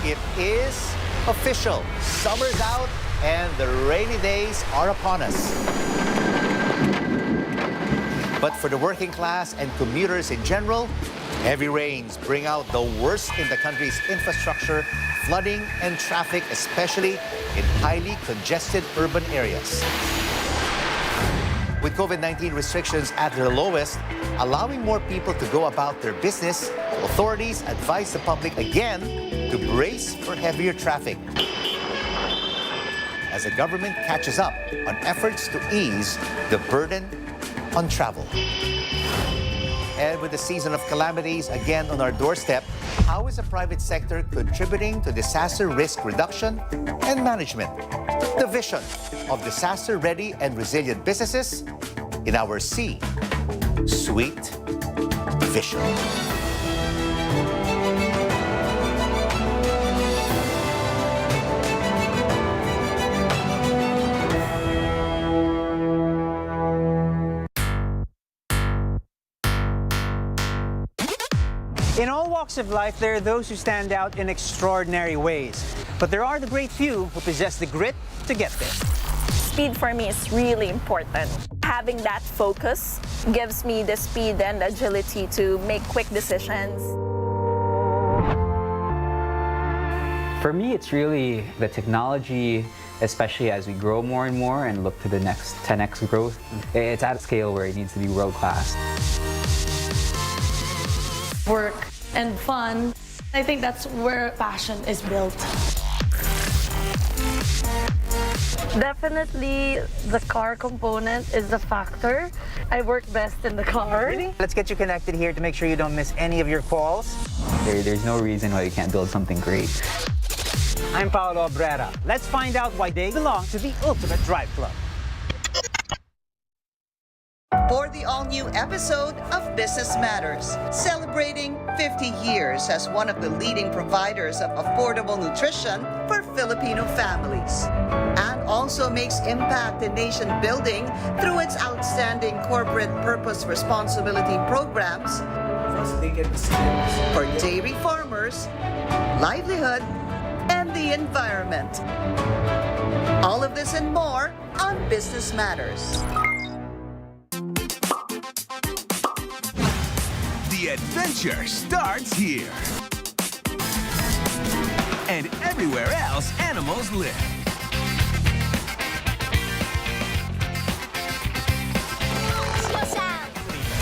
It is official. Summer's out and the rainy days are upon us. But for the working class and commuters in general, heavy rains bring out the worst in the country's infrastructure, flooding and traffic, especially in highly congested urban areas. With COVID-19 restrictions at their lowest, allowing more people to go about their business, authorities advise the public again to brace for heavier traffic as the government catches up on efforts to ease the burden on travel. And with the season of calamities again on our doorstep, how is the private sector contributing to disaster risk reduction and management? The vision of disaster-ready and resilient businesses in our C-Suite Vision. In all walks of life, there are those who stand out in extraordinary ways. But there are the great few who possess the grit to get there. Speed for me is really important. Having that focus gives me the speed and agility to make quick decisions. For me, it's really the technology, especially as we grow more and more and look to the next 10x growth. It's at a scale where it needs to be world-class. Work and fun. I think that's where passion is built. Definitely the car component is the factor. I work best in the car. Really? Let's get you connected here to make sure you don't miss any of your calls. There's no reason why you can't build something great. I'm Paolo Abrera. Let's find out why they belong to the Ultimate Drive Club. For the all-new episode of Business Matters, celebrating 50 years as one of the leading providers of affordable nutrition for Filipino families, and also makes impact in nation building through its outstanding corporate purpose responsibility programs for dairy farmers, livelihood, and the environment. All of this and more on Business Matters. The adventure starts here. And everywhere else animals live.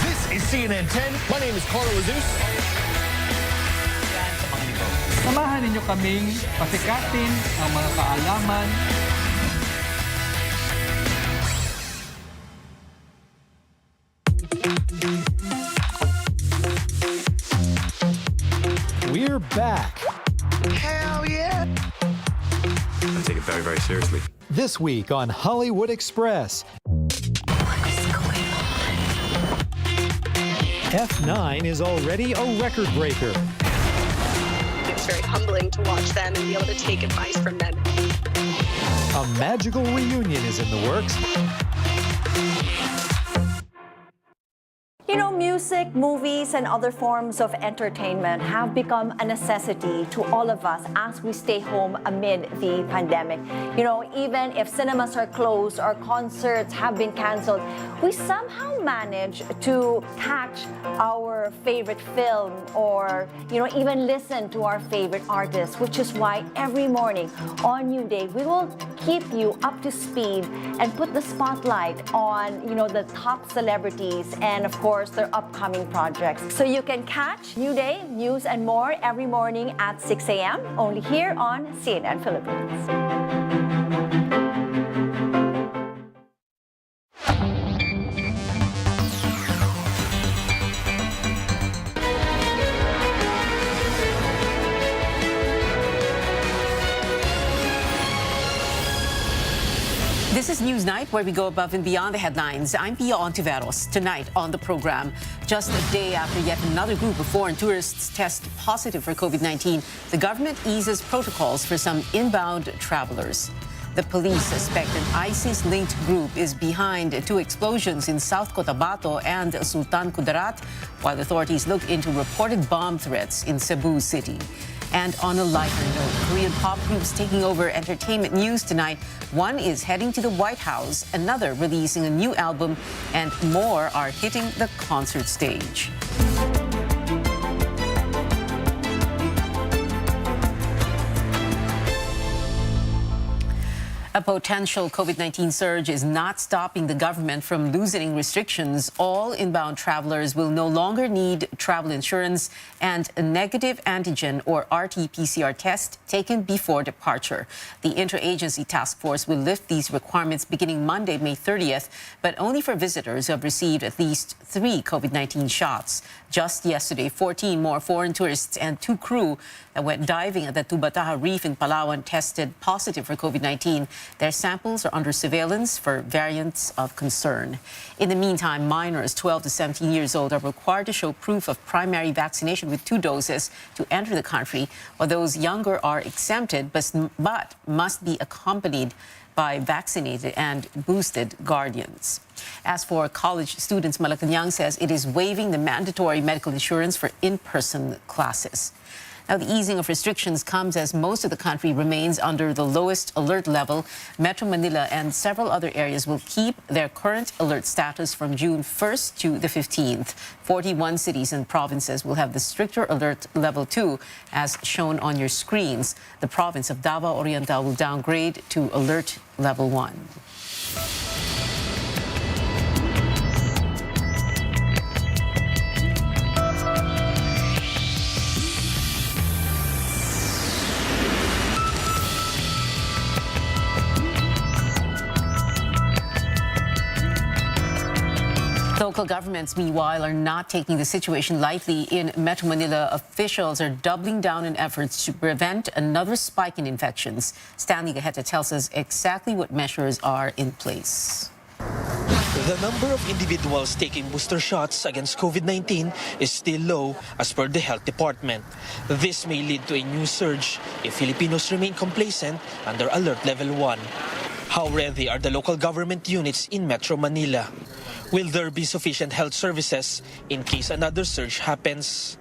This is CNN 10. My name is Carlo Azus. Samahan ninyo kaming pasikatin ang mga kaalaman. We're back. Hell yeah! I take it very, very seriously. This week on Hollywood Express. F9 is already a record breaker. It's very humbling to watch them and be able to take advice from them. A magical reunion is in the works. You know, music, movies, and other forms of entertainment have become a necessity to all of us as we stay home amid the pandemic. You know, even if cinemas are closed or concerts have been canceled, we somehow manage to catch our favorite film or, you know, even listen to our favorite artist, which is why every morning on New Day, we will keep you up to speed and put the spotlight on, you know, the top celebrities and, of course, their upcoming projects. So you can catch New Day, news and more every morning at 6 a.m. only here on CNN Philippines. This is Newsnight, where we go above and beyond the headlines. I'm Pia Ontiveros. Tonight on the program, just a day after yet another group of foreign tourists test positive for COVID-19, the government eases protocols for some inbound travelers. The police suspect an ISIS-linked group is behind two explosions in South Cotabato and Sultan Kudarat, while authorities look into reported bomb threats in Cebu City. And on a lighter note, Korean pop groups taking over entertainment news tonight. One is heading to the White House, another releasing a new album, and more are hitting the concert stage. A potential COVID-19 surge is not stopping the government from loosening restrictions. All inbound travelers will no longer need travel insurance and a negative antigen or RT-PCR test taken before departure. The Interagency Task Force will lift these requirements beginning Monday, May 30th, but only for visitors who have received at least 3 COVID-19 shots. Just yesterday, 14 more foreign tourists and 2 crew that went diving at the Tubataha Reef in Palawan tested positive for COVID-19. Their samples are under surveillance for variants of concern. In the meantime, minors 12 to 17 years old are required to show proof of primary vaccination with 2 doses to enter the country, while those younger are exempted but must be accompanied by vaccinated and boosted guardians. As for college students, Malacanang says it is waiving the mandatory medical insurance for in-person classes. Now, the easing of restrictions comes as most of the country remains under the lowest alert level. Metro Manila and several other areas will keep their current alert status from June 1st to the 15th. 41 cities and provinces will have the stricter alert level 2, as shown on your screens. The province of Davao Oriental will downgrade to alert level 1. Local governments, meanwhile, are not taking the situation lightly. In Metro Manila, officials are doubling down in efforts to prevent another spike in infections. Stanley Gaheta tells us exactly what measures are in place. The number of individuals taking booster shots against COVID-19 is still low as per the Health Department. This may lead to a new surge if Filipinos remain complacent under Alert Level 1. How ready are the local government units in Metro Manila? Will there be sufficient health services in case another surge happens?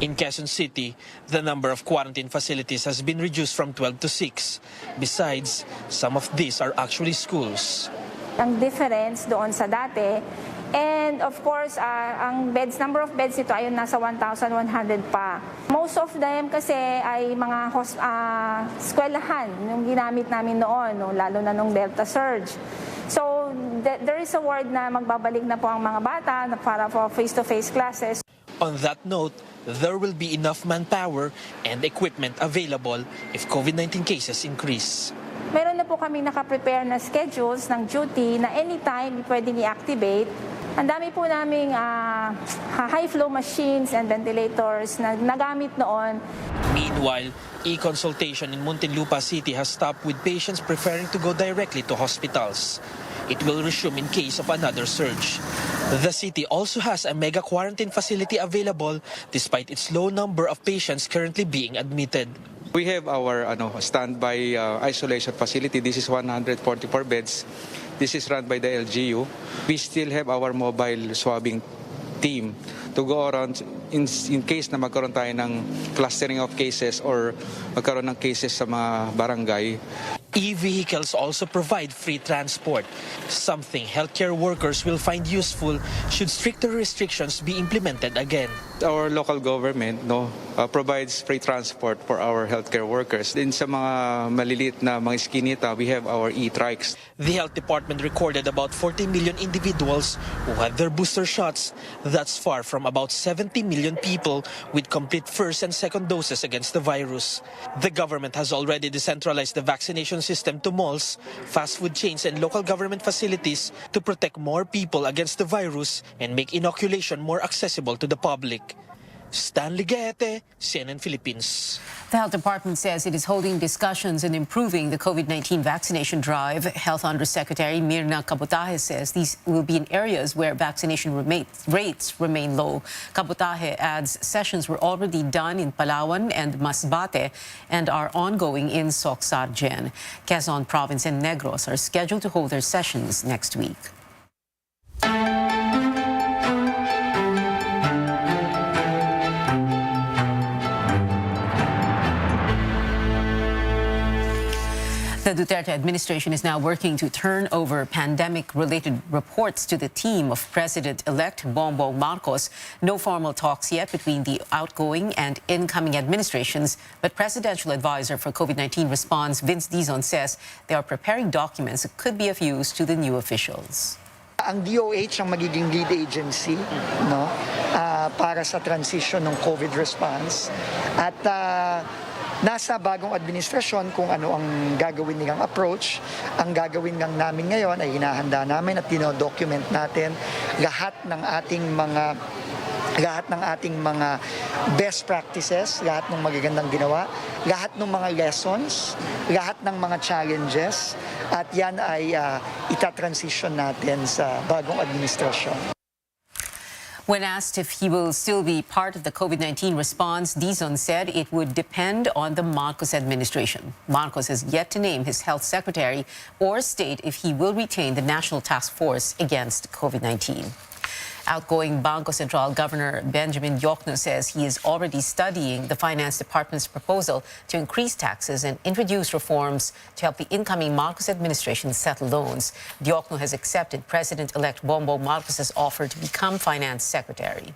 In Quezon City, the number of quarantine facilities has been reduced from 12 to 6. Besides, some of these are actually schools. Ang difference doon sa dati, and of course, ang number of beds ito ay nasa 1,100 pa. Most of them kasi ay mga eskwelahan yung ginamit namin noon, no, lalo na nung Delta surge. So, there is a word na magbabalik na po ang mga bata para for face-to-face classes. On that note, there will be enough manpower and equipment available if COVID-19 cases increase. Meron na po kami nakaprepare na schedules ng duty na anytime pwedeng i-activate. Ang dami po naming high-flow machines and ventilators na nagamit noon. Meanwhile, e-consultation in Muntinlupa City has stopped with patients preferring to go directly to hospitals. It will resume in case of another surge. The city also has a mega quarantine facility available despite its low number of patients currently being admitted. We have our standby isolation facility. This is 144 beds. This is run by the LGU. We still have our mobile swabbing team to go around in case na magkaroon tayo ng clustering of cases or magkaroon ng cases sa mga barangay. E-vehicles also provide free transport, something healthcare workers will find useful should stricter restrictions be implemented again. Our local government provides free transport for our healthcare workers. Din sa mga maliliit na mga iskinita, we have our e-trikes. The Health Department recorded about 40 million individuals who had their booster shots. That's far from about 70 million people with complete first and second doses against the virus. The government has already decentralized the vaccination system to malls, fast food chains and local government facilities to protect more people against the virus and make inoculation more accessible to the public. Stanley Gaete, CNN Philippines. The Health Department says it is holding discussions in improving the COVID-19 vaccination drive. Health Undersecretary Mirna Cabutahe says these will be in areas where vaccination rates remain low. Cabutahe adds sessions were already done in Palawan and Masbate and are ongoing in Soc-Sargen. Quezon Province and Negros are scheduled to hold their sessions next week. The Duterte administration is now working to turn over pandemic-related reports to the team of President-elect Bongbong Marcos. No formal talks yet between the outgoing and incoming administrations, but Presidential Advisor for COVID-19 response Vince Dizon says they are preparing documents that could be of use to the new officials. Ang DOH ang magiging lead agency, no, para sa transition ng COVID response at nasa bagong administrasyon kung ano ang gagawin nilang approach. Ang gagawin lang namin ngayon ay hinahanda namin at dino-document natin lahat ng ating mga best practices, lahat ng magagandang ginawa, lahat ng mga lessons, lahat ng mga challenges, at yan ay itatransition natin sa bagong administrasyon. When asked if he will still be part of the COVID-19 response, Dizon said it would depend on the Marcos administration. Marcos has yet to name his health secretary or state if he will retain the National Task Force against COVID-19. Outgoing Bangko Sentral Governor Benjamin Diokno says he is already studying the Finance Department's proposal to increase taxes and introduce reforms to help the incoming Marcos administration settle loans. Diokno has accepted President-elect Bongbong Marcos' offer to become Finance Secretary.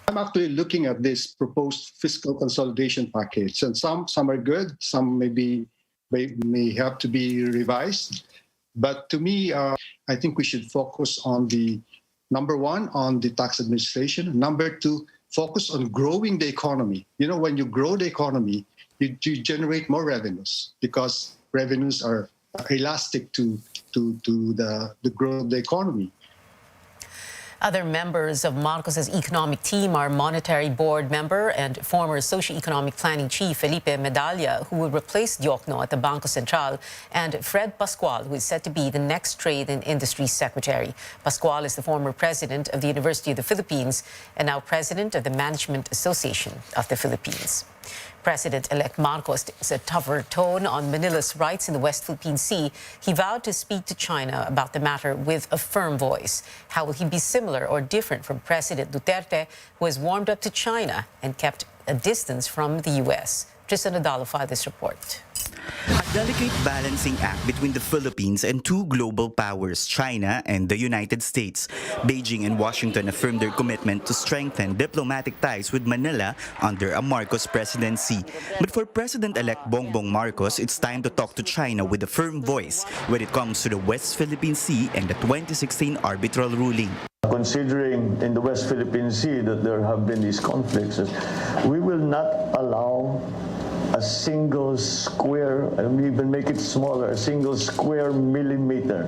I'm actually looking at this proposed fiscal consolidation package, and some are good, some may have to be revised. But to me, I think we should focus on number one, on the tax administration. Number two, focus on growing the economy. You know, when you grow the economy, you generate more revenues because revenues are elastic to the growth of the economy. Other members of Marcos' economic team are Monetary Board member and former Socio-Economic Planning Chief Felipe Medalla, who will replace Diokno at the Bangko Sentral, and Fred Pascual, who is set to be the next Trade and Industry Secretary. Pascual is the former president of the University of the Philippines and now president of the Management Association of the Philippines. President-elect Marcos takes a tougher tone on Manila's rights in the West Philippine Sea. He vowed to speak to China about the matter with a firm voice. How will he be similar or different from President Duterte, who has warmed up to China and kept a distance from the U.S.? Tristan Nadalo filed this report. A delicate balancing act between the Philippines and two global powers, China and the United States. Beijing and Washington affirmed their commitment to strengthen diplomatic ties with Manila under a Marcos presidency. But for President-elect Bongbong Marcos, it's time to talk to China with a firm voice when it comes to the West Philippine Sea and the 2016 arbitral ruling. Considering in the West Philippine Sea that there have been these conflicts, we will not allow a single square, and we even make it smaller, a single square millimeter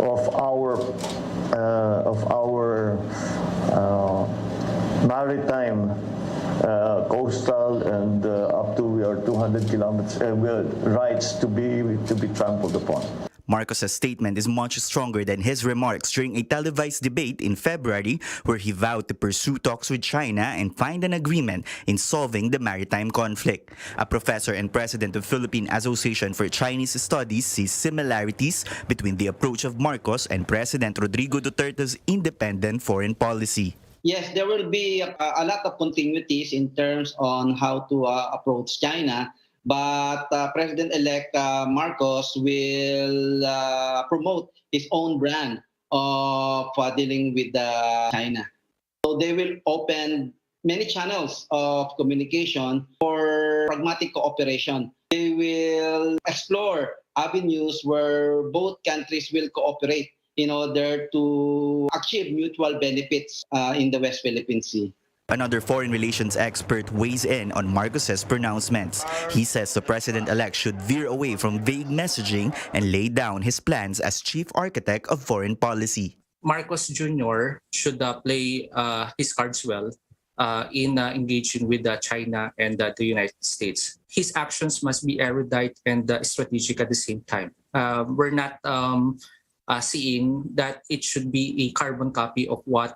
of our maritime, coastal, and up to our 200 kilometers rights to be trampled upon. Marcos' statement is much stronger than his remarks during a televised debate in February where he vowed to pursue talks with China and find an agreement in solving the maritime conflict. A professor and president of Philippine Association for Chinese Studies sees similarities between the approach of Marcos and President Rodrigo Duterte's independent foreign policy. Yes, there will be a lot of continuities in terms on how to approach China. But President-elect Marcos will promote his own brand of dealing with China. So they will open many channels of communication for pragmatic cooperation. They will explore avenues where both countries will cooperate in order to achieve mutual benefits in the West Philippine Sea. Another foreign relations expert weighs in on Marcos' pronouncements. He says the president-elect should veer away from vague messaging and lay down his plans as chief architect of foreign policy. Marcos Jr. should play his cards well in engaging with China and the United States. His actions must be erudite and strategic at the same time. We're not seeing that it should be a carbon copy of what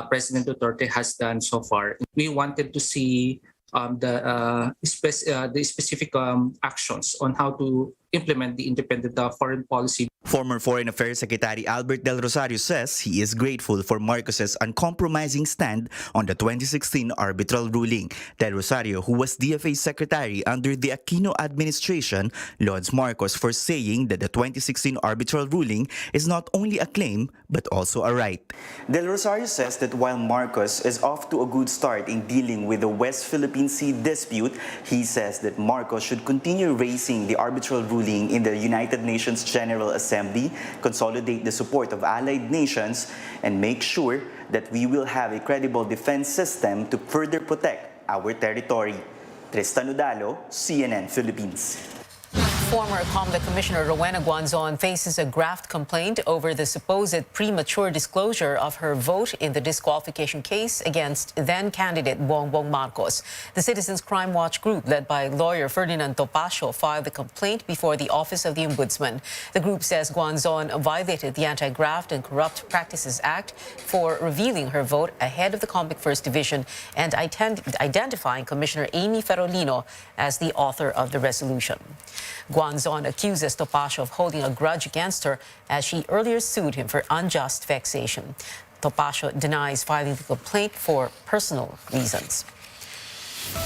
President Duterte has done so far. We wanted to see the specific actions on how to implement the independent foreign policy. Former Foreign Affairs Secretary Albert Del Rosario says he is grateful for Marcos's uncompromising stand on the 2016 arbitral ruling. Del Rosario, who was DFA Secretary under the Aquino administration, lauds Marcos for saying that the 2016 arbitral ruling is not only a claim but also a right. Del Rosario says that while Marcos is off to a good start in dealing with the West Philippine Sea dispute, he says that Marcos should continue raising the arbitral ruling in the United Nations General Assembly, consolidate the support of allied nations, and make sure that we will have a credible defense system to further protect our territory. Tristan Udalo, CNN Philippines. Former COMELEC Commissioner Rowena Guanzon faces a graft complaint over the supposed premature disclosure of her vote in the disqualification case against then-candidate Bongbong Marcos. The Citizens Crime Watch group, led by lawyer Ferdinand Topacio, filed the complaint before the Office of the Ombudsman. The group says Guanzon violated the Anti-Graft and Corrupt Practices Act for revealing her vote ahead of the COMELEC First Division and identifying Commissioner Amy Ferolino as the author of the resolution. Guanzon accuses Topacio of holding a grudge against her as she earlier sued him for unjust vexation. Topacio denies filing the complaint for personal reasons.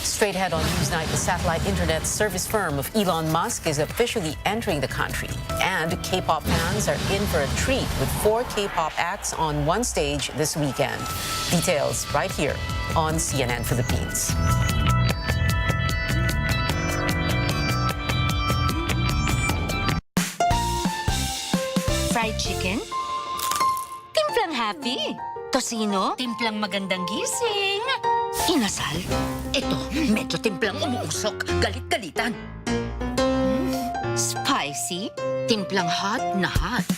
Straight ahead on Newsnight, the satellite internet service firm of Elon Musk is officially entering the country. And K-pop fans are in for a treat with 4 K-pop acts on one stage this weekend. Details right here on CNN Philippines. Fried chicken? Timplang happy. Tocino? Timplang magandang gising. Inasal? Ito, medyo timplang umuusok. Galit-galitan. Spicy? Timplang hot na hot.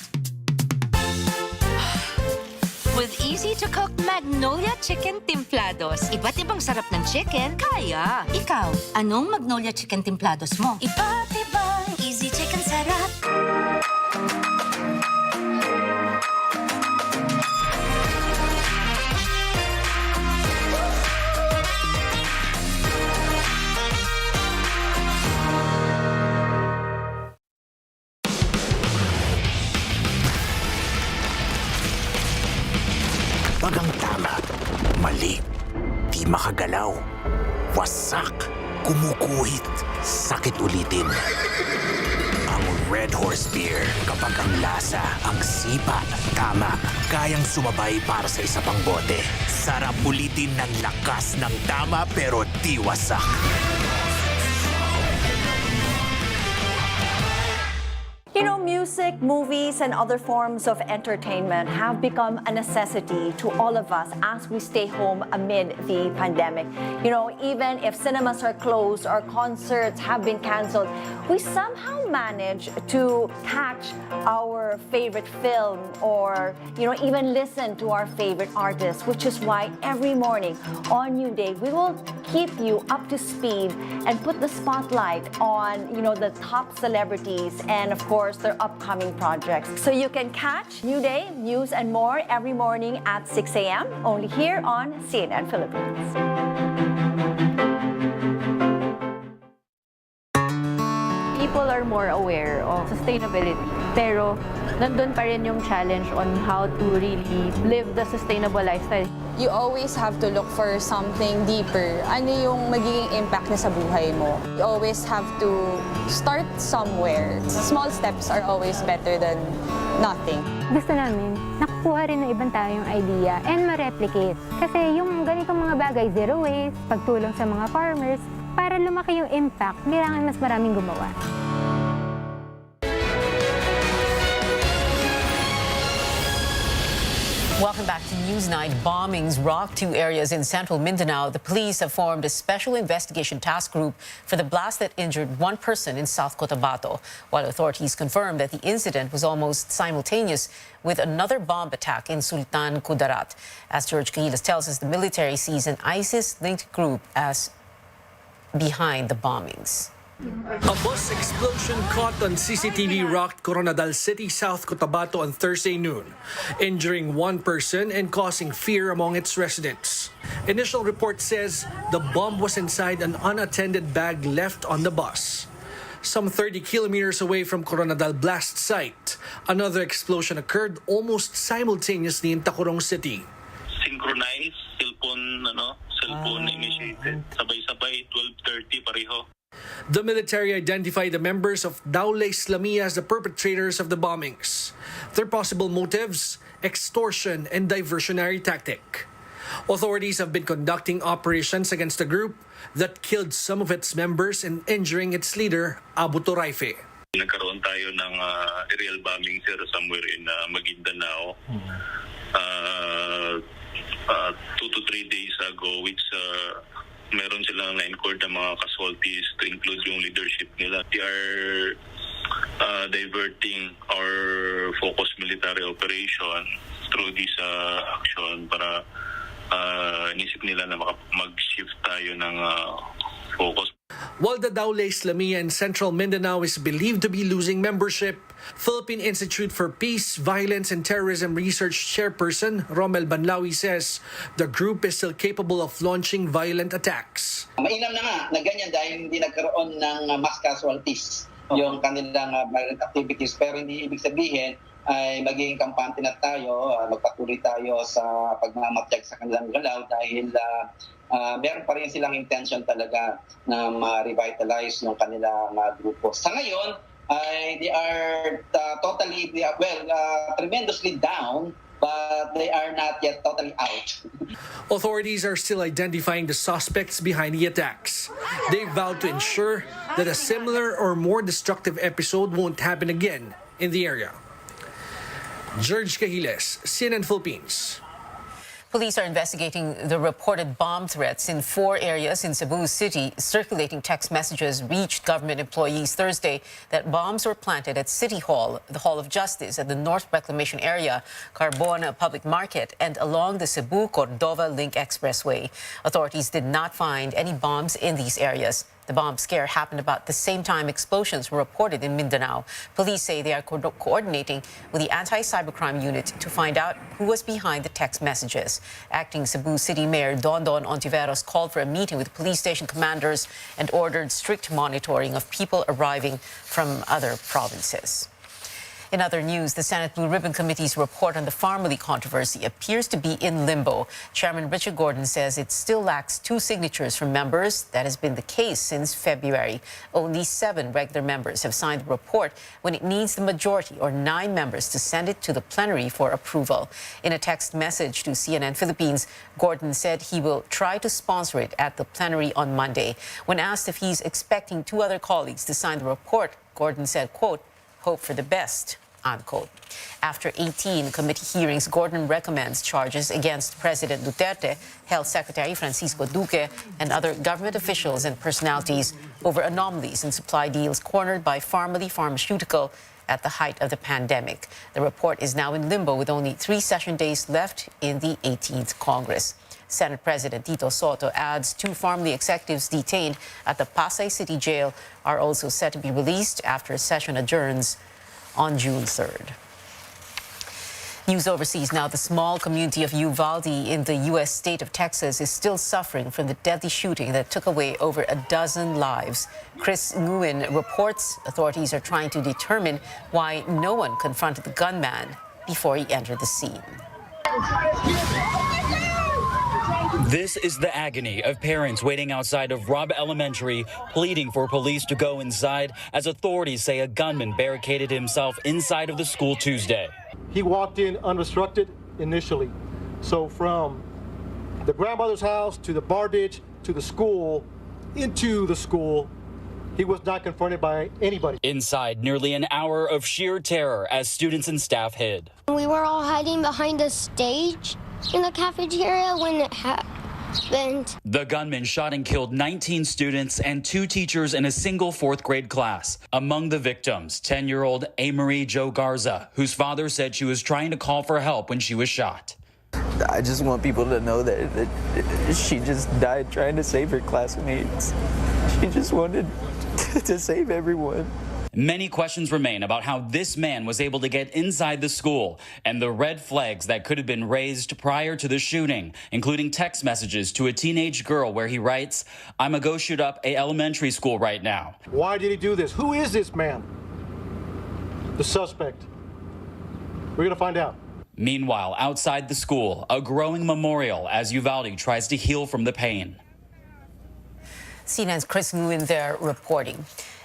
With easy-to-cook Magnolia Chicken Timplados. Iba't ibang sarap ng chicken, kaya. Ikaw, anong Magnolia Chicken Timplados mo? Iba't ibang easy chicken sarap. Bagang tama, mali, di makagalaw, wasak, kumukuhit, sakit ulitin. Ang Red Horse Beer, kapag ang lasa, ang sipa, tama, kayang sumabay para sa isa pang bote. Sarap ulitin ng lakas ng tama pero di wasak. You know, music, movies, and other forms of entertainment have become a necessity to all of us as we stay home amid the pandemic. You know, even if cinemas are closed or concerts have been canceled, we somehow manage to catch our favorite film or, you know, even listen to our favorite artists, which is why every morning on New Day, we will keep you up to speed and put the spotlight on, you know, the top celebrities and, of course, their upcoming projects. So you can catch New Day, news and more every morning at 6 a.m. only here on CNN Philippines. People are more aware of sustainability, pero nandun pa rin yung challenge on how to really live the sustainable lifestyle. You always have to look for something deeper. Ano yung magiging impact niya sa buhay mo? You always have to start somewhere. Small steps are always better than nothing. Gusto namin, nakukuha rin ng ibang tayong idea and ma-replicate. Kasi yung ganitong mga bagay, zero waste, pagtulong sa mga farmers, para lumaki yung impact, kailangan mas maraming gumawa. Welcome back to Newsnight. Bombings rocked 2 areas in central Mindanao. The police have formed a special investigation task group for the blast that injured 1 person in South Cotabato, while authorities confirmed that the incident was almost simultaneous with another bomb attack in Sultan Kudarat. As George Cahilas tells us, the military sees an ISIS-linked group as behind the bombings. A bus explosion caught on CCTV rocked Coronadal City, South Cotabato on Thursday noon, injuring 1 person and causing fear among its residents. Initial report says the bomb was inside an unattended bag left on the bus. Some 30 kilometers away from Coronadal blast site, another explosion occurred almost simultaneously in Tacurong City. Synchronized, cellphone initiated. Sabay-sabay, 12:30 pareho. The military identified the members of Daula Islamia as the perpetrators of the bombings. Their possible motives: extortion and diversionary tactic. Authorities have been conducting operations against the group that killed some of its members and injuring its leader, Abu Turaife. Nagkaroon tayo ng aerial bombing, sir, somewhere in Maguindanao. 2 to 3 days ago, which meron silang na-incurred ng mga casualties to include yung leadership nila. They are diverting our focused military operation through this action para inisip nila na mag-shift tayo ng focus. While the Daula Islamia in Central Mindanao is believed to be losing membership, Philippine Institute for Peace, Violence and Terrorism Research Chairperson Romel Banlawi says the group is still capable of launching violent attacks. Mainam na nga na ganyan dahil hindi nagkaroon ng mass casualties yung kanilang violent activities, pero hindi ibig sabihin ay magiging kampante na tayo, magpatuloy tayo sa pagmamatyag sa kanilang galaw dahil meron pa rin silang intention talaga na ma-revitalize yung kanilang grupo. Sa ngayon, they are tremendously down, but they are not yet totally out. Authorities are still identifying the suspects behind the attacks. They vowed to ensure that a similar or more destructive episode won't happen again in the area. George Cahiles, CNN Philippines. Police are investigating the reported bomb threats in 4 areas in Cebu City. Circulating text messages reached government employees Thursday that bombs were planted at City Hall, the Hall of Justice at the North Reclamation Area, Carbona Public Market, and along the Cebu-Cordova Link Expressway. Authorities did not find any bombs in these areas. The bomb scare happened about the same time explosions were reported in Mindanao. Police say they are coordinating with the Anti-Cybercrime Unit to find out who was behind the text messages. Acting Cebu City Mayor Dondon Ontiveros called for a meeting with police station commanders and ordered strict monitoring of people arriving from other provinces. In other news, the Senate Blue Ribbon Committee's report on the Farmally controversy appears to be in limbo. Chairman Richard Gordon says it still lacks 2 signatures from members. That has been the case since February. Only 7 regular members have signed the report when it needs the majority or 9 members to send it to the plenary for approval. In a text message to CNN Philippines, Gordon said he will try to sponsor it at the plenary on Monday. When asked if he's expecting 2 other colleagues to sign the report, Gordon said, quote, "Hope for the best," unquote. After 18 committee hearings, Gordon recommends charges against President Duterte, Health Secretary Francisco Duque, and other government officials and personalities over anomalies in supply deals cornered by Farmally Pharmaceutical at the height of the pandemic. The report is now in limbo with only 3 session days left in the 18th Congress. Senate President Tito Soto adds 2 Farmally executives detained at the Pasay City Jail are also set to be released after session adjourns on June 3rd. News overseas now. The small community of Uvalde in the U.S. state of Texas is still suffering from the deadly shooting that took away over a dozen lives. Chris Nguyen reports authorities are trying to determine why no one confronted the gunman before he entered the scene. This is the agony of parents waiting outside of Robb Elementary, pleading for police to go inside as authorities say a gunman barricaded himself inside of the school Tuesday. He walked in unobstructed initially. So from the grandmother's house to the bar ditch to the school, into the school, he was not confronted by anybody. Inside, nearly an hour of sheer terror as students and staff hid. We were all hiding behind the stage in the cafeteria when it happened. The gunman shot and killed 19 students and 2 teachers in a single 4th grade class. Among the victims, 10-year-old Amarie Jo Garza, whose father said she was trying to call for help when she was shot. I just want people to know that she just died trying to save her classmates. She just wanted to save everyone. Many questions remain about how this man was able to get inside the school and the red flags that could have been raised prior to the shooting, including text messages to a teenage girl where he writes, "I'm a go shoot up a elementary school right now." Why did he do this? Who is this man? The suspect. We're going to find out. Meanwhile, outside the school, a growing memorial as Uvalde tries to heal from the pain. CNN's Chris Nguyen there reporting.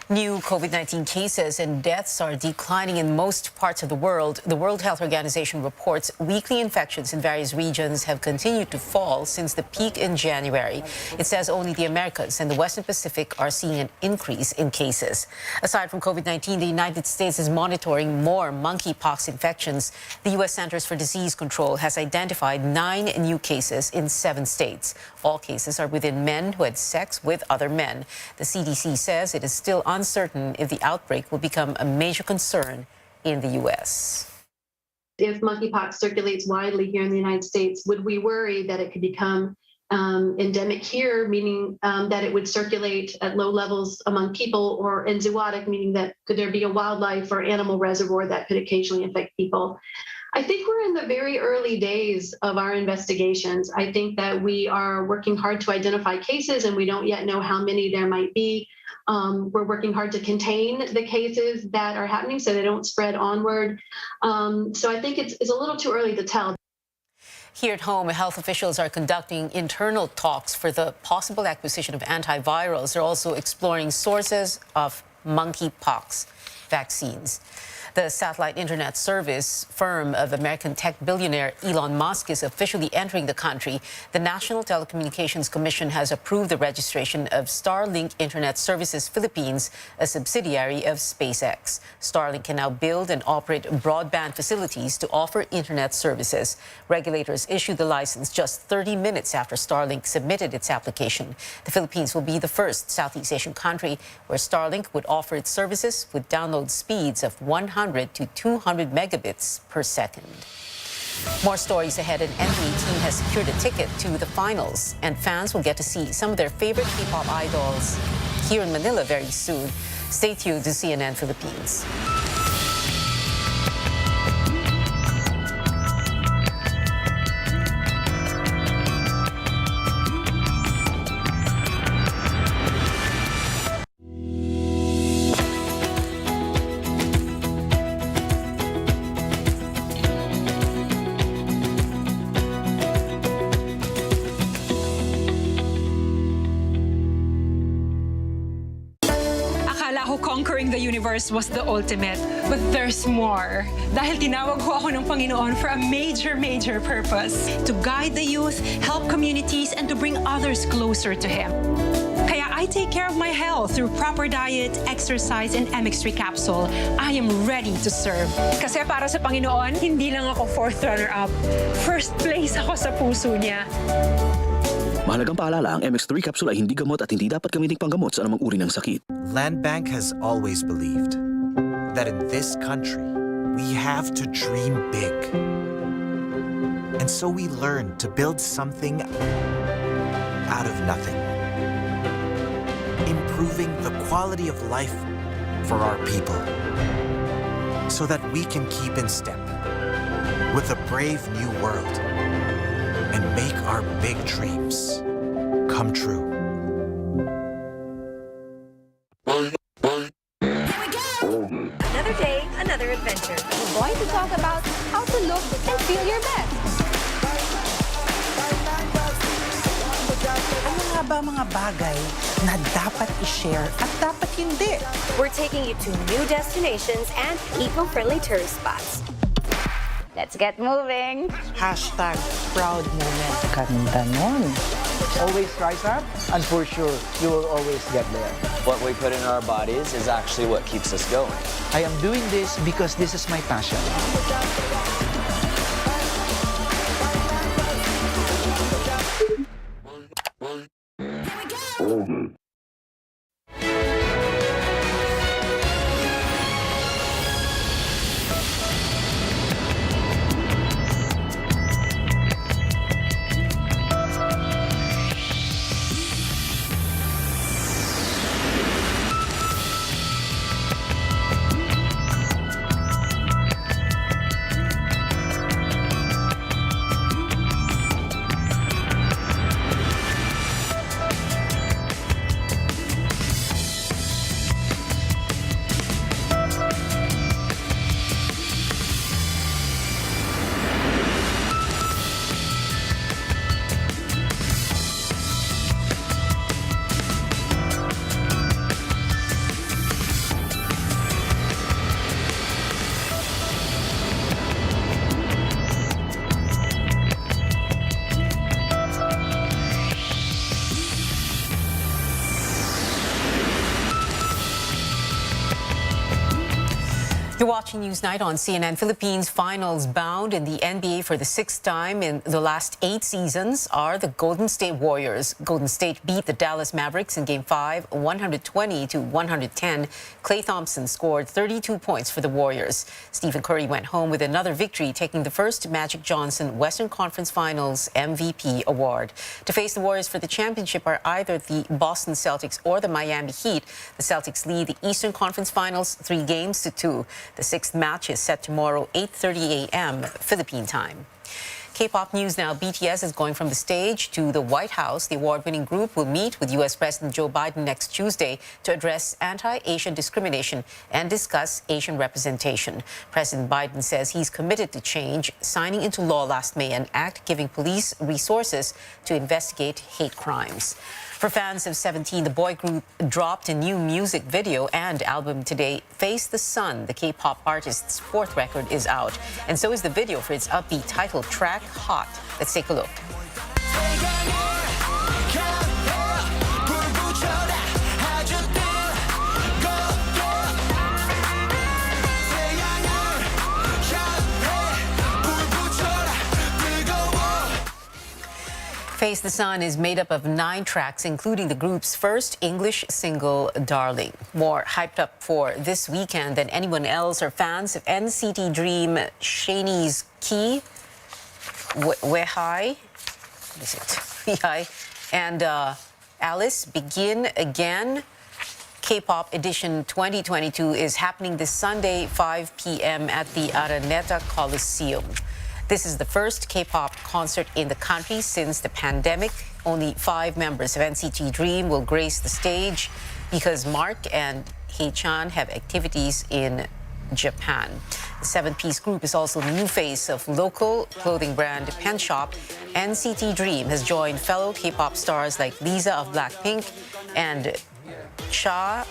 New COVID-19 cases and deaths are declining in most parts of the world. The World Health Organization reports weekly infections in various regions have continued to fall since the peak in January. It says only the Americas and the Western Pacific are seeing an increase in cases. Aside from COVID-19, the United States is monitoring more monkeypox infections. The U.S. Centers for Disease Control has identified 9 new cases in 7 states. All cases are within men who had sex with other men. The CDC says it is still uncertain if the outbreak will become a major concern in the U.S. If monkeypox circulates widely here in the United States, would we worry that it could become endemic here, meaning that it would circulate at low levels among people, or enzootic, meaning that could there be a wildlife or animal reservoir that could occasionally infect people? I think we're in the very early days of our investigations. I think that we are working hard to identify cases, and we don't yet know how many there might be. We're working hard to contain the cases that are happening so they don't spread onward. So I think it's a little too early to tell. Here at home, health officials are conducting internal talks for the possible acquisition of antivirals. They're also exploring sources of monkeypox vaccines. The satellite internet service firm of American tech billionaire Elon Musk is officially entering the country. The National Telecommunications Commission has approved the registration of Starlink Internet Services Philippines, a subsidiary of SpaceX. Starlink can now build and operate broadband facilities to offer internet services. Regulators issued the license just 30 minutes after Starlink submitted its application. The Philippines will be the first Southeast Asian country where Starlink would offer its services with download speeds of 100 to 200 megabits per second. More stories ahead. An NBA team has secured a ticket to the finals, and fans will get to see some of their favorite K-pop idols here in Manila very soon. Stay tuned to CNN Philippines. Conquering the universe was the ultimate, but there's more. Dahil tinawag ko ako ng Panginoon for a major purpose. To guide the youth, help communities, and to bring others closer to Him. Kaya I take care of my health through proper diet, exercise, and MX3 capsule. I am ready to serve. Kasi para sa Panginoon, hindi lang ako 4th runner-up. First place ako sa puso niya. Mahalagang paalala, ang MX3 capsule ay hindi gamot at hindi dapat gamiting panggamot sa anumang uri ng sakit. Land Bank has always believed that in this country, we have to dream big. And so we learned to build something out of nothing. Improving the quality of life for our people so that we can keep in step with a brave new world and make our big dreams come true. Another day, another adventure. We're going to talk about how to look and feel your best. Ano nga ba mga bagay na dapat i-share at dapat hindi? We're taking you to new destinations and eco-friendly tourist spots. Let's get moving. Hashtag proud moment. Ganda nun. Always rise up, and for sure, you will always get there. What we put in our bodies is actually what keeps us going. I am doing this because this is my passion. You're watching Newsnight on CNN. Philippines finals bound in the NBA for the 6th time in the last 8 seasons are the Golden State Warriors. Golden State beat the Dallas Mavericks in Game 5, 120-110. Klay Thompson scored 32 points for the Warriors. Stephen Curry went home with another victory, taking the first Magic Johnson Western Conference Finals MVP award. To face the Warriors for the championship are either the Boston Celtics or the Miami Heat. The Celtics lead the Eastern Conference Finals 3-2. The 6th match is set tomorrow, 8:30 a.m. Philippine time. K-pop news now. BTS is going from the stage to the White House. The award-winning group will meet with U.S. President Joe Biden next Tuesday to address anti-Asian discrimination and discuss Asian representation. President Biden says he's committed to change, signing into law last May an act giving police resources to investigate hate crimes. For fans of 17, the boy group dropped a new music video and album today. Face the Sun, the K-pop artist's 4th record, is out. And so is the video for its upbeat title track, Hot. Let's take a look. Face the Sun is made up of 9 tracks, including the group's first English single, Darling. More hyped up for this weekend than anyone else are fans of NCT Dream, Shani's Key, Wehai, what is it? Wehai, and Alice, Begin Again. K-pop edition 2022 is happening this Sunday, 5 p.m. at the Araneta Coliseum. This is the first K-pop concert in the country since the pandemic. Only 5 members of NCT Dream will grace the stage because Mark and Haechan have activities in Japan. The 7-piece group is also the new face of local clothing brand Pen Shop. NCT Dream has joined fellow K-pop stars like Lisa of Blackpink and Cha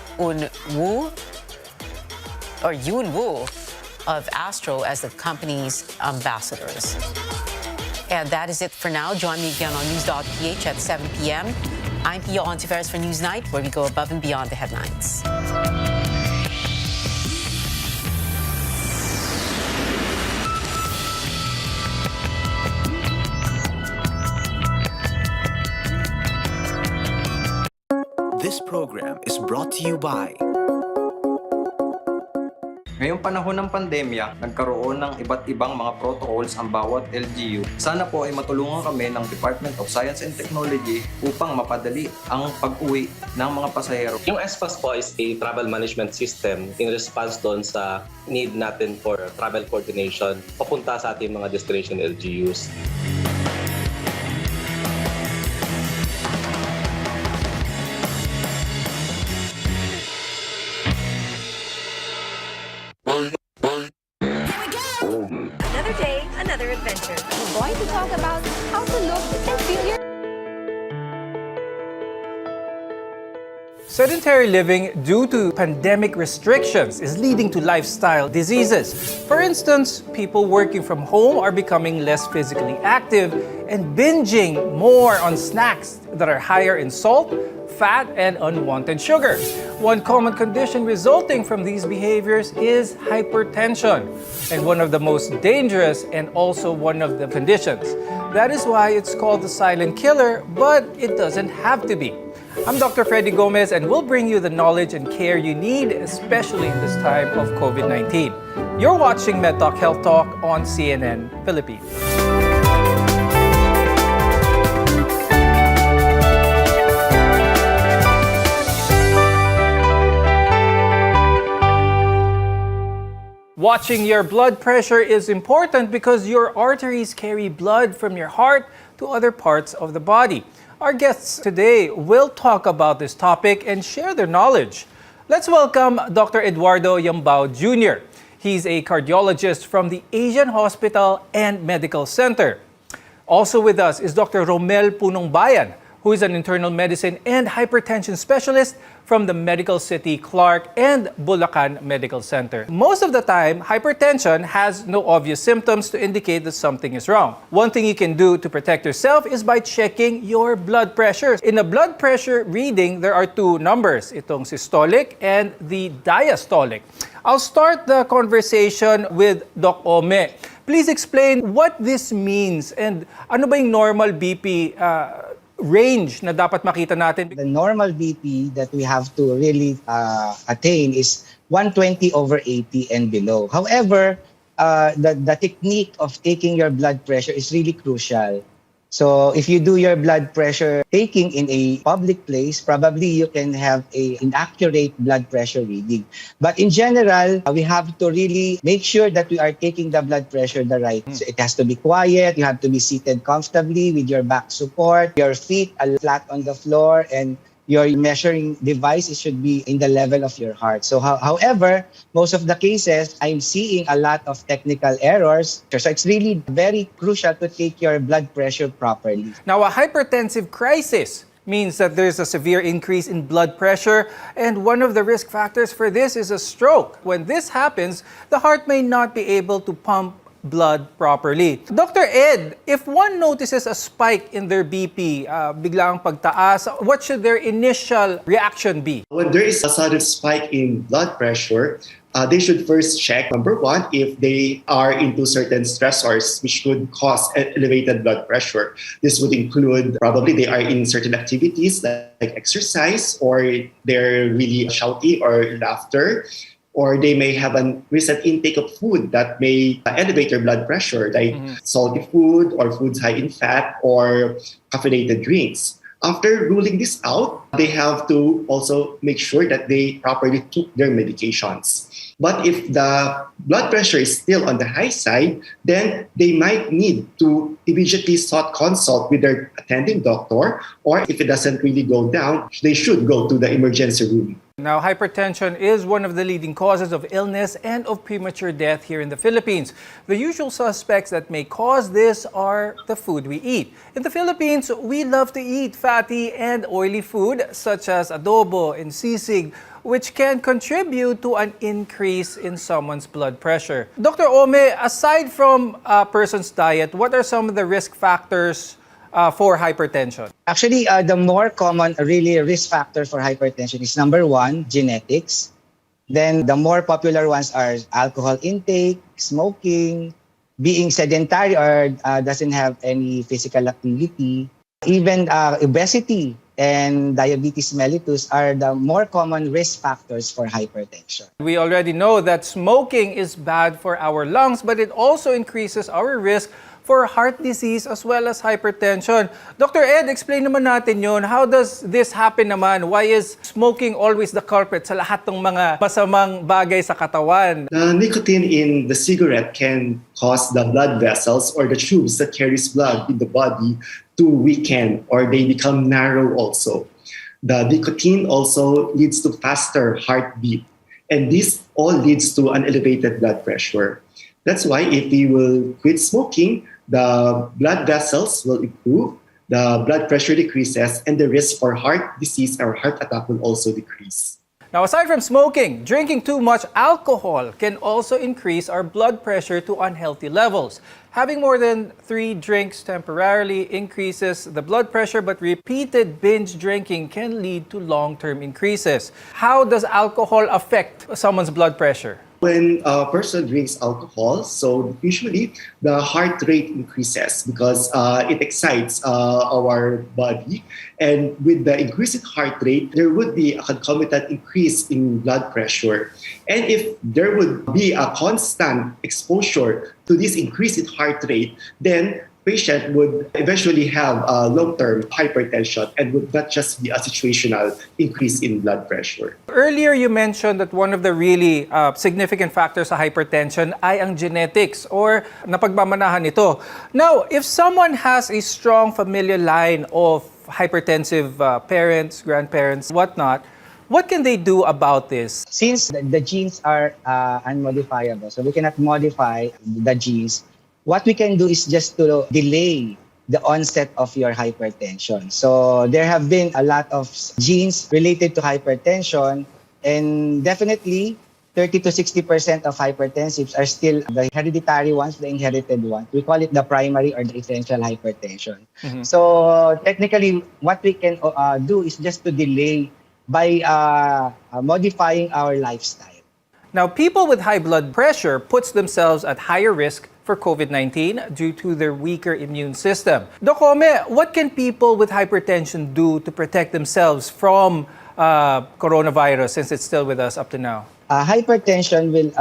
Eun-woo of Astro as the company's ambassadors. And that is it for now. Join me again on News.ph at 7 p.m. I'm Pia Ontiveros for Newsnight, where we go above and beyond the headlines. This program is brought to you by... Ngayong panahon ng pandemya, nagkaroon ng iba't ibang mga protocols ang bawat LGU. Sana po ay matulungan kami ng Department of Science and Technology upang mapadali ang pag-uwi ng mga pasahero. Yung SPAS po is a travel management system in response doon sa need natin for travel coordination papunta sa ating mga destination LGUs. Another day, another adventure. We're going to talk about how to look and feel your... Sedentary living due to pandemic restrictions is leading to lifestyle diseases. For instance, people working from home are becoming less physically active and binging more on snacks that are higher in salt, fat, and unwanted sugar. One common condition resulting from these behaviors is hypertension, and one of the most dangerous and also one of the conditions. That is why it's called the silent killer, but it doesn't have to be. I'm Dr. Freddy Gomez, and we'll bring you the knowledge and care you need, especially in this time of COVID-19. You're watching MedTalk Health Talk on CNN Philippines. Watching your blood pressure is important because your arteries carry blood from your heart to other parts of the body. Our guests today will talk about this topic and share their knowledge. Let's welcome Dr. Eduardo Yambao Jr. He's a cardiologist from the Asian Hospital and Medical Center. Also with us is Dr. Romel Punongbayan, who is an internal medicine and hypertension specialist from the Medical City Clark and Bulacan Medical Center. Most of the time, hypertension has no obvious symptoms to indicate that something is wrong. One thing you can do to protect yourself is by checking your blood pressure. In a blood pressure reading, there are 2 numbers, itong systolic and the diastolic. I'll start the conversation with Doc Ome. Please explain what this means and ano ba yung normal BP range na dapat makita natin? The normal BP that we have to really attain is 120/80 and below. However, the technique of taking your blood pressure is really crucial. So if you do your blood pressure taking in a public place, probably you can have an inaccurate blood pressure reading. But in general, we have to really make sure that we are taking the blood pressure the right. So it has to be quiet. You have to be seated comfortably with your back support, your feet are flat on the floor, and your measuring device should be in the level of your heart. So however, most of the cases, I'm seeing a lot of technical errors. So it's really very crucial to take your blood pressure properly. Now, a hypertensive crisis means that there's a severe increase in blood pressure, and one of the risk factors for this is a stroke. When this happens, the heart may not be able to pump blood properly. Dr. Ed, if one notices a spike in their BP, biglang pagtaas, what should their initial reaction be? When there is a sudden spike in blood pressure, they should first check, number one, if they are into certain stressors which could cause elevated blood pressure. This would include probably they are in certain activities like exercise, or they're really shouty or laughter, or they may have a recent intake of food that may elevate their blood pressure, like salty food or foods high in fat or caffeinated drinks. After ruling this out, they have to also make sure that they properly took their medications. But if the blood pressure is still on the high side, then they might need to immediately consult with their attending doctor, or if it doesn't really go down, they should go to the emergency room. Now, hypertension is one of the leading causes of illness and of premature death here in the Philippines. The usual suspects that may cause this are the food we eat. In the Philippines, we love to eat fatty and oily food such as adobo and sisig, which can contribute to an increase in someone's blood pressure. Dr. Ome, aside from a person's diet, what are some of the risk factors for hypertension? Actually, the more common really risk factor for hypertension is number one, genetics. Then the more popular ones are alcohol intake, smoking, being sedentary or doesn't have any physical activity. Even obesity and diabetes mellitus are the more common risk factors for hypertension. We already know that smoking is bad for our lungs, but it also increases our risk for heart disease as well as hypertension. Dr. Ed, explain naman natin yun. How does this happen naman? Why is smoking always the culprit sa lahat ng mga masamang bagay sa katawan? The nicotine in the cigarette can cause the blood vessels or the tubes that carries blood in the body to weaken, or they become narrow also. The nicotine also leads to faster heartbeat, and this all leads to an elevated blood pressure. That's why if we will quit smoking, the blood vessels will improve, the blood pressure decreases, and the risk for heart disease or heart attack will also decrease. Now, aside from smoking, drinking too much alcohol can also increase our blood pressure to unhealthy levels. Having more than 3 drinks temporarily increases the blood pressure, but repeated binge drinking can lead to long-term increases. How does alcohol affect someone's blood pressure? When a person drinks alcohol, so usually the heart rate increases because it excites our body. And with the increased heart rate, there would be a concomitant increase in blood pressure. And if there would be a constant exposure to this increased heart rate, then patient would eventually have long-term hypertension and would not just be a situational increase in blood pressure. Earlier, you mentioned that one of the really significant factors sa hypertension ay ang genetics or napagmamanahan ito. Now, if someone has a strong familial line of hypertensive parents, grandparents, whatnot, what can they do about this? Since the genes are unmodifiable, so we cannot modify the genes, what we can do is just to delay the onset of your hypertension. So there have been a lot of genes related to hypertension, and definitely 30 to 60% of hypertensives are still the hereditary ones, the inherited ones. We call it the primary or the essential hypertension. So technically, what we can do is just to delay by modifying our lifestyle. Now, people with high blood pressure puts themselves at higher risk for COVID-19 due to their weaker immune system. Doc Ome, what can people with hypertension do to protect themselves from coronavirus, since it's still with us up to now? Hypertension will,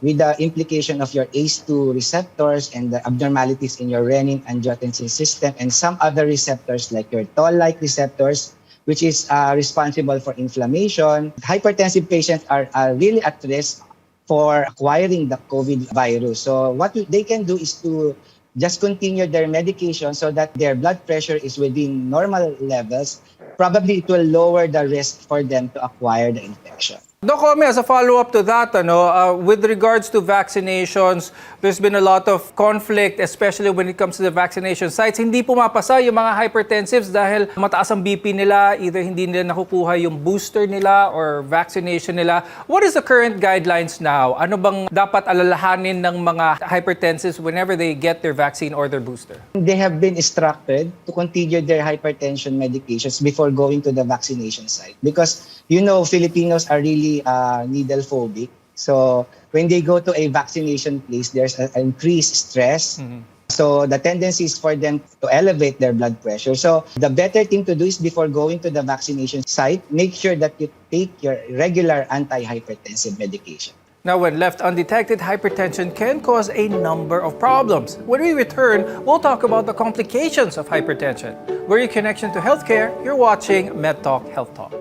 with the implication of your ACE2 receptors and the abnormalities in your renin-angiotensin system and some other receptors like your toll-like receptors, which is responsible for inflammation. Hypertensive patients are really at risk for acquiring the COVID virus. So what they can do is to just continue their medication so that their blood pressure is within normal levels. Probably it will lower the risk for them to acquire the infection. Doc Ome, as a follow-up to that, with regards to vaccinations, there's been a lot of conflict, especially when it comes to the vaccination sites. Hindi pumapasa yung mga hypertensives dahil mataas ang BP nila, either hindi nila nakukuha yung booster nila or vaccination nila. What is the current guidelines now? Ano bang dapat alalahanin ng mga hypertensives whenever they get their vaccine or their booster? They have been instructed to continue their hypertension medications before going to the vaccination site because, Filipinos are really needle phobic. So when they go to a vaccination place, there's an increased stress. Mm-hmm. So the tendency is for them to elevate their blood pressure. So the better thing to do is before going to the vaccination site, make sure that you take your regular antihypertensive medication. Now, when left undetected, hypertension can cause a number of problems. When we return, we'll talk about the complications of hypertension. We're your connection to healthcare. You're watching MedTalk Health Talk.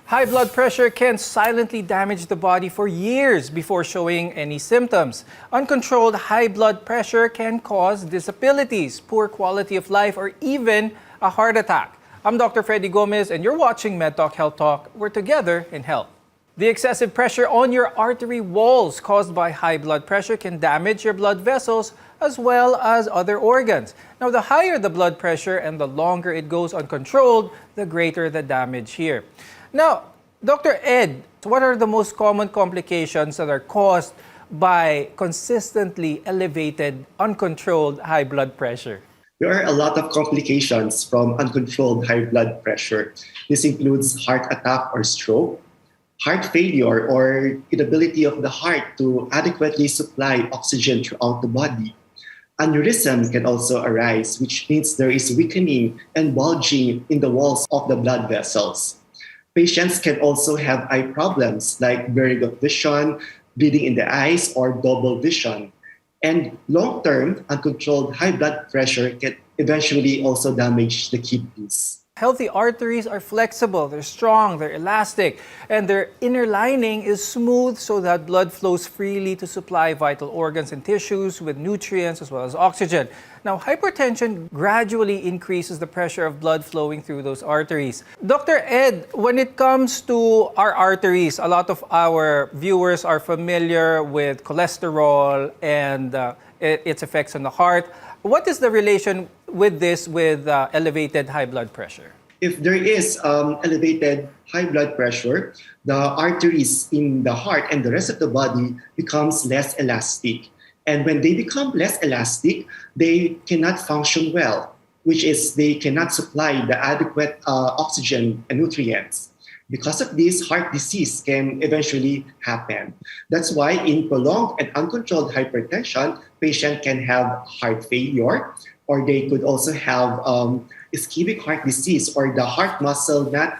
High blood pressure can silently damage the body for years before showing any symptoms. Uncontrolled high blood pressure can cause disabilities, poor quality of life, or even a heart attack. I'm Dr. Freddy Gomez, and you're watching MedTalk Health Talk. We're together in health. The excessive pressure on your artery walls caused by high blood pressure can damage your blood vessels as well as other organs. Now, the higher the blood pressure and the longer it goes uncontrolled, the greater the damage here. Now, Dr. Ed, what are the most common complications that are caused by consistently elevated, uncontrolled high blood pressure? There are a lot of complications from uncontrolled high blood pressure. This includes heart attack or stroke, heart failure or inability of the heart to adequately supply oxygen throughout the body. Aneurysm can also arise, which means there is weakening and bulging in the walls of the blood vessels. Patients can also have eye problems like blurring of vision, bleeding in the eyes, or double vision. And long-term, uncontrolled high blood pressure can eventually also damage the kidneys. Healthy arteries are flexible, they're strong, they're elastic, and their inner lining is smooth so that blood flows freely to supply vital organs and tissues with nutrients as well as oxygen. Now, hypertension gradually increases the pressure of blood flowing through those arteries. Dr. Ed, when it comes to our arteries, a lot of our viewers are familiar with cholesterol and its effects on the heart. What is the relation with this with elevated high blood pressure? If there is elevated high blood pressure, the arteries in the heart and the rest of the body becomes less elastic. And when they become less elastic, they cannot function well, which is they cannot supply the adequate oxygen and nutrients. Because of this, heart disease can eventually happen. That's why in prolonged and uncontrolled hypertension, patient can have heart failure, or they could also have ischemic heart disease, or the heart muscle not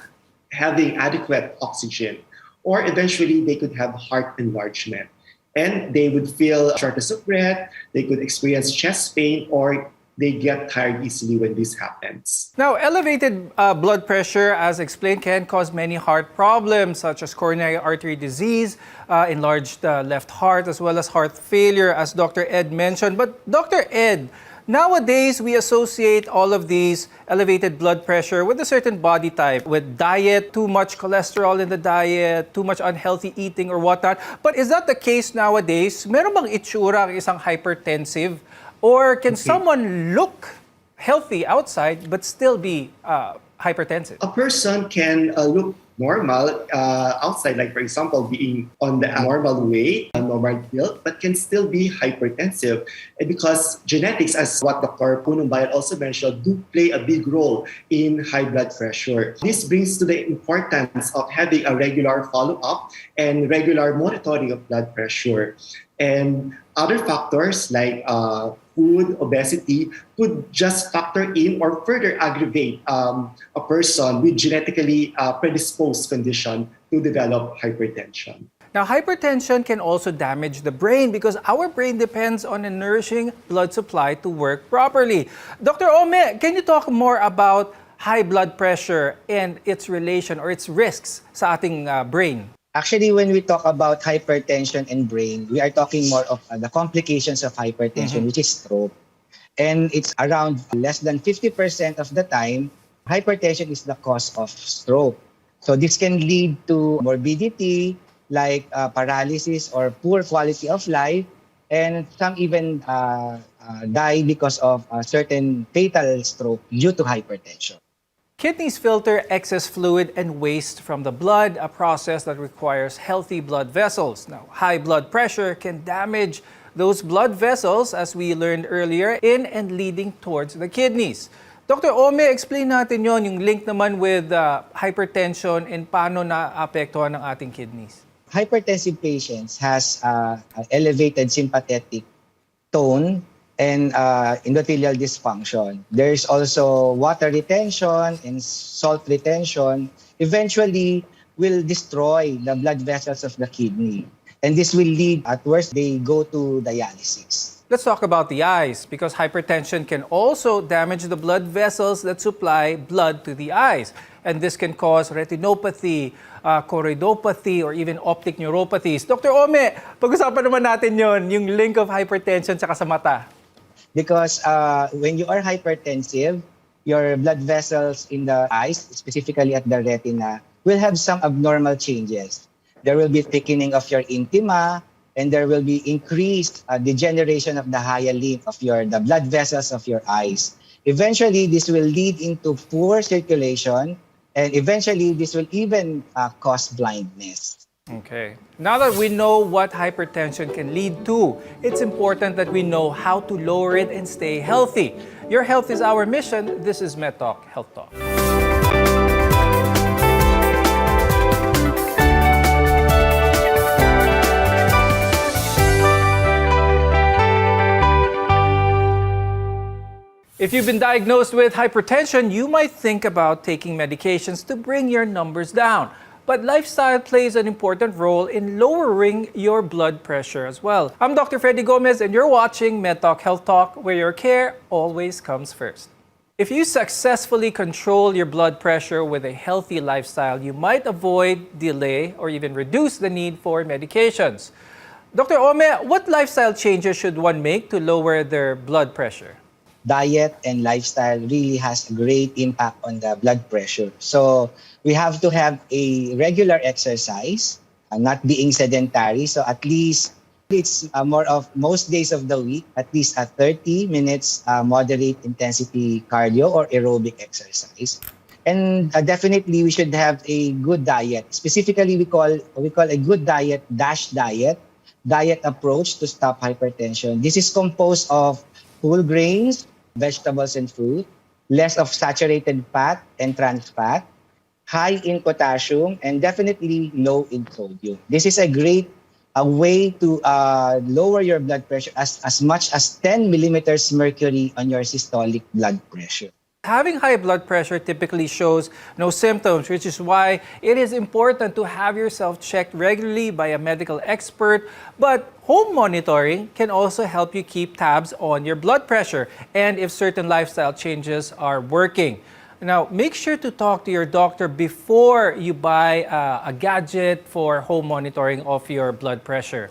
having adequate oxygen, or eventually they could have heart enlargement. And they would feel shortness of breath, they could experience chest pain, or they get tired easily when this happens. Now, elevated blood pressure, as explained, can cause many heart problems such as coronary artery disease, enlarged left heart, as well as heart failure, as Dr. Ed mentioned. But Dr. Ed, nowadays we associate all of these elevated blood pressure with a certain body type, with diet, too much cholesterol in the diet, too much unhealthy eating or whatnot. But is that the case nowadays? Meron bang itsura ang isang hypertensive? Or can someone look healthy outside but still be hypertensive? A person can look normal outside, like for example, being on the normal weight, normal build, but can still be hypertensive. And because genetics, as what Dr. Punong Bayan also mentioned, do play a big role in high blood pressure. This brings to the importance of having a regular follow-up and regular monitoring of blood pressure. And other factors like food, obesity could just factor in or further aggravate a person with genetically predisposed condition to develop hypertension. Now, hypertension can also damage the brain because our brain depends on a nourishing blood supply to work properly. Dr. Ome, can you talk more about high blood pressure and its relation or its risks sa ating brain? Actually, when we talk about hypertension and brain, we are talking more of the complications of hypertension, which is stroke. And it's around less than 50% of the time, hypertension is the cause of stroke. So this can lead to morbidity, like paralysis or poor quality of life, and some even die because of a certain fatal stroke due to hypertension. Kidneys filter excess fluid and waste from the blood, a process that requires healthy blood vessels. Now, high blood pressure can damage those blood vessels, as we learned earlier, in and leading towards the kidneys. Dr. Ome, explain natin yon, yung link naman with hypertension and paano naapektuhan ng ating kidneys. Hypertensive patients has elevated sympathetic tone and endothelial dysfunction. There's also water retention and salt retention. Eventually, will destroy the blood vessels of the kidney. And this will lead, at worst, they go to dialysis. Let's talk about the eyes, because hypertension can also damage the blood vessels that supply blood to the eyes. And this can cause retinopathy, choroidopathy, or even optic neuropathies. Dr. Ome, pag-usapan naman natin yon, yung link of hypertension sa mata. Because when you are hypertensive, your blood vessels in the eyes, specifically at the retina, will have some abnormal changes. There will be thickening of your intima, and there will be increased degeneration of the hyaline of the blood vessels of your eyes. Eventually, this will lead into poor circulation, and eventually, this will even cause blindness. Okay. Now that we know what hypertension can lead to, it's important that we know how to lower it and stay healthy. Your health is our mission. This is MedTalk Health Talk. If you've been diagnosed with hypertension, you might think about taking medications to bring your numbers down. But lifestyle plays an important role in lowering your blood pressure as well. I'm Dr. Freddy Gomez, and you're watching MedTalk Health Talk, where your care always comes first. If you successfully control your blood pressure with a healthy lifestyle, you might avoid, delay, or even reduce the need for medications. Dr. Ome, what lifestyle changes should one make to lower their blood pressure? Diet and lifestyle really has a great impact on the blood pressure. So we have to have a regular exercise, not being sedentary. So at least it's more of most days of the week, at least 30 minutes moderate intensity cardio or aerobic exercise. And definitely we should have a good diet. Specifically, we call a good diet DASH diet approach to stop hypertension. This is composed of whole grains, vegetables and fruit, less of saturated fat and trans fat, high in potassium, and definitely low in sodium. This is a great way to lower your blood pressure as much as 10 millimeters mercury on your systolic blood pressure. Having high blood pressure typically shows no symptoms, which is why it is important to have yourself checked regularly by a medical expert. But home monitoring can also help you keep tabs on your blood pressure and if certain lifestyle changes are working. Now, make sure to talk to your doctor before you buy a gadget for home monitoring of your blood pressure.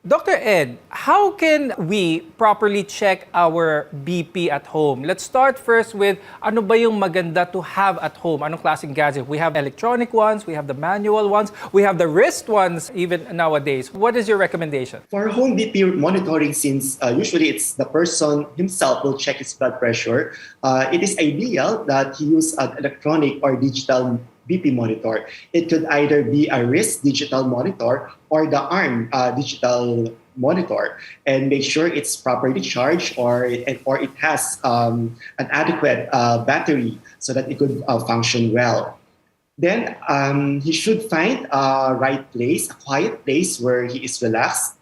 Dr. Ed, how can we properly check our BP at home? Let's start first with ano ba yung maganda to have at home? Anong klaseng gadget? We have electronic ones, we have the manual ones, we have the wrist ones even nowadays. What is your recommendation? For home BP monitoring, since usually it's the person himself will check his blood pressure, it is ideal that he use an electronic or digital BP monitor. It could either be a wrist digital monitor or the arm digital monitor, and make sure it's properly charged or it has an adequate battery so that it could function well. Then he should find a right place, a quiet place where he is relaxed,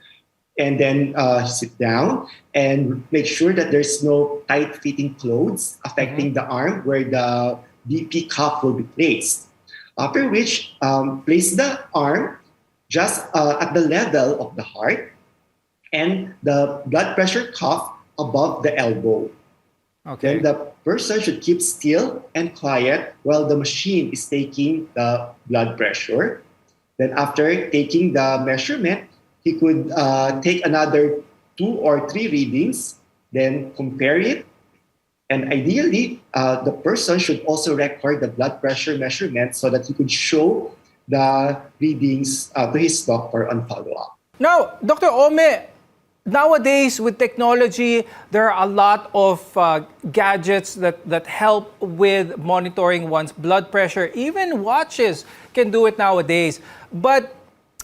and then sit down and make sure that there's no tight-fitting clothes affecting the arm where the BP cuff will be placed. After which, place the arm just at the level of the heart and the blood pressure cuff above the elbow. Okay. Then the person should keep still and quiet while the machine is taking the blood pressure. Then after taking the measurement, he could take another 2 or 3 readings, then compare it. And ideally, the person should also record the blood pressure measurement so that he could show the readings to his doctor on follow-up. Now, Dr. Ome, nowadays with technology, there are a lot of gadgets that help with monitoring one's blood pressure. Even watches can do it nowadays. But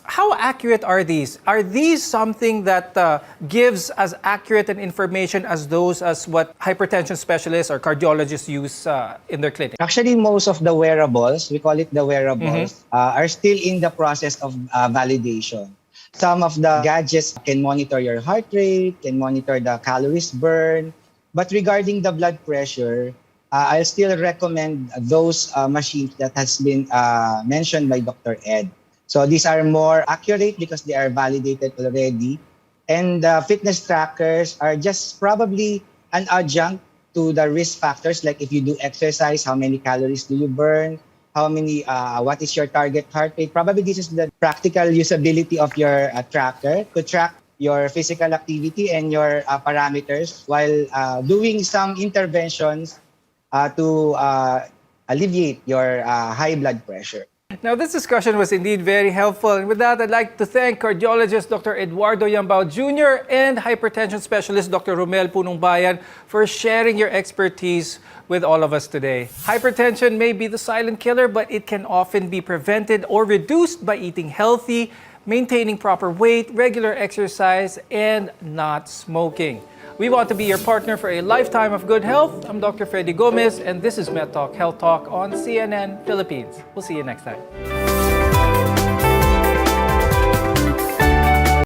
how accurate are these? Are these something that gives as accurate an information as what hypertension specialists or cardiologists use in their clinic? Actually, most of the wearables, we call it the wearables, are still in the process of validation. Some of the gadgets can monitor your heart rate, can monitor the calories burned. But regarding the blood pressure, I'll still recommend those machines that has been mentioned by Dr. Ed. So these are more accurate because they are validated already. And fitness trackers are just probably an adjunct to the risk factors. Like if you do exercise, how many calories do you burn? What is your target heart rate? Probably this is the practical usability of your tracker to track your physical activity and your parameters while doing some interventions to alleviate your high blood pressure. Now, this discussion was indeed very helpful. And with that, I'd like to thank cardiologist Dr. Eduardo Yambao Jr. and hypertension specialist Dr. Romel Punong Bayan for sharing your expertise with all of us today. Hypertension may be the silent killer, but it can often be prevented or reduced by eating healthy, maintaining proper weight, regular exercise, and not smoking. We want to be your partner for a lifetime of good health. I'm Dr. Freddy Gomez, and this is MedTalk Health Talk on CNN Philippines. We'll see you next time.